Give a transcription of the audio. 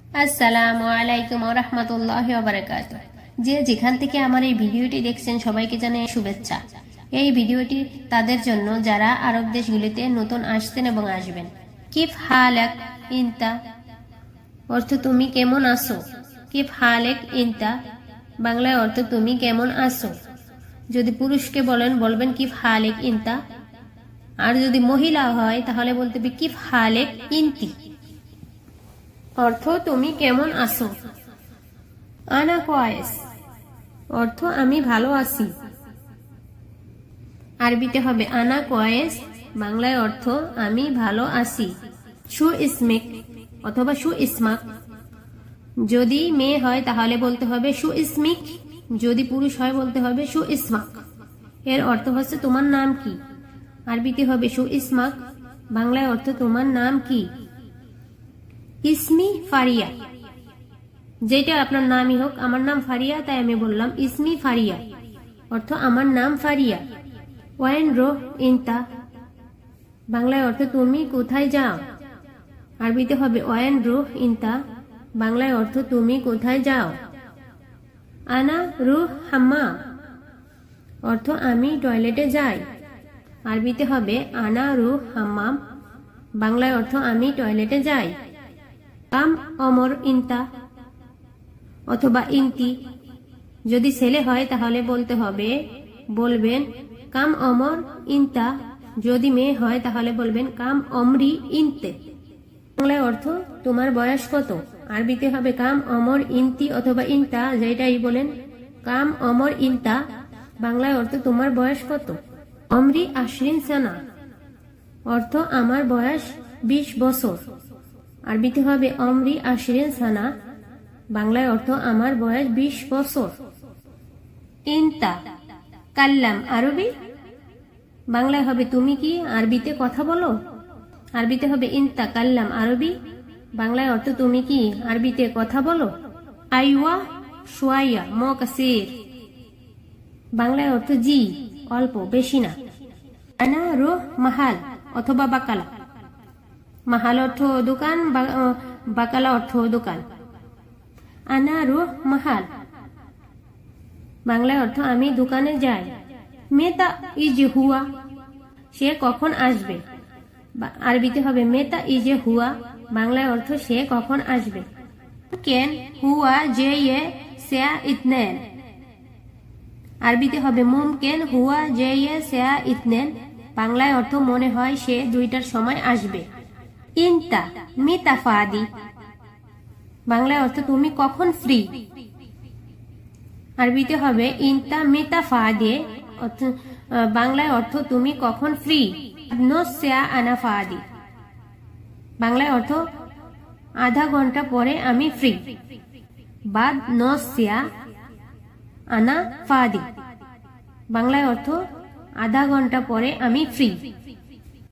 আসসালামু আলাইকুম ওয়া রাহমাতুল্লাহি ওয়া বারাকাতুহু। যে যেখান থেকে আমার এই ভিডিওটি দেখছেন সবাইকে জানাই শুভেচ্ছা। এই ভিডিওটি তাদের জন্য যারা আরব দেশগুলিতে নতুন আসছেন এবং আসবেন। কিফ হালাক ইনতা অর্থ তুমি কেমন আছো। কিফ হালেক ইনতা বাংলায় অর্থ তুমি কেমন আছো। যদি পুরুষকে বলেন বলবেন কিফ হালেক ইনতা, আর যদি মহিলা হয় তাহলে বলতে হবে কিফ হালেক ইনতি, অর্থ তুমি কেমন আছো। আনা কোয়েস অর্থ আমি ভালো আছি। আরবিতে হবে আনা কোয়েস, বাংলায় অর্থ আমি ভালো আছি। শু ইসমিক অথবা শু ইসমাক, যদি মেয়ে হয় তাহলে বলতে হবে শু ইসমিক, যদি পুরুষ হয় বলতে হবে শু ইসমাক। এর অর্থ হচ্ছে তোমার নাম কি। আরবিতে হবে শু ইসমাক, বাংলায় অর্থ তোমার নাম কি। ইসমি ফারিয়া, যেটা আপনার নামই হোক, আমার নাম ফারিয়া তাই আমি বললাম ইসমি ফারিয়া, অর্থ আমার নাম ফারিয়া। ওয়াইন রো ইনতা, বাংলায় অর্থ তুমি কোথায় যাও। আরবিতে হবে ওয়াইন রো ইনতা, বাংলায় অর্থ তুমি কোথায় যাও। আনা রুহ হাম্মাম, অর্থ আমি টয়লেটে যাই। আরবিতে হবে আনা রুহ হাম্মাম, বাংলায় অর্থ আমি টয়লেটে যাই। কাম অমর ইনতা অথবা ইনতি, যদি ছেলে হয় তাহলে বলবেন কাম অমর ইনতা, যদি মেয়ে হয় তাহলে বলবেন কাম অমরি ইনতে। বাংলায় অর্থ তোমার বয়স কত। আরবিতে হবে কাম অমর ইনতি অথবা ইনতা, যেটাই বলেন কাম অমর ইনতা, বাংলায় অর্থ তোমার বয়স কত। অমরি আশরিন সানা, অর্থ আমার বয়স 20 বছর। আরবিতে হবে অমরি আশরিন সানা, বাংলায় অর্থ আমার বয়স 20 বছর। ইনতা কাল্লাম আরবি, বাংলায় হবে তুমি কি আরবিতে কথা বলো। আরবিতে হবে ইনতা কাল্লাম আরবি, বাংলায় অর্থ তুমি কি আরবিতে কথা বলো। আইওয়া শুয়াইয়া ম কাসির, বাংলায় অর্থ জি অল্প বেশি না। আনা রুহ মাহাল অথবা বাকালা, মাহাল অর্থ দোকান, বাকালা অর্থ দোকান। আনা রুহ মাহাল, বাংলায় অর্থ আমি দোকানে যাই। মেতা ইজ হুয়া, সে কখন আসবে। আরবিতে হবে মেতা ইজ হুয়া, বাংলায় অর্থ সে কখন আসবে। কেন হুয়া যে সেয়া ইতনেন, আরবিতে হবে মুমকেন হুয়া যে সেয়া ইতনেন, বাংলায় অর্থ মনে হয় সে 2টার সময় আসবে। ইনতা মিতা ফাদি, বাংলায় অর্থ তুমি কখন ফ্রি। আরবিতে হবে ইনতা মিতা ফাদে, বাংলায় অর্থ তুমি কখন ফ্রি। নোসিয়া আনা ফাদি, বাংলায় অর্থ আধা ঘন্টা পরে আমি ফ্রি। বাদ নোসিয়া আনা ফাদি, বাংলায় অর্থ আধা ঘন্টা পরে আমি ফ্রি।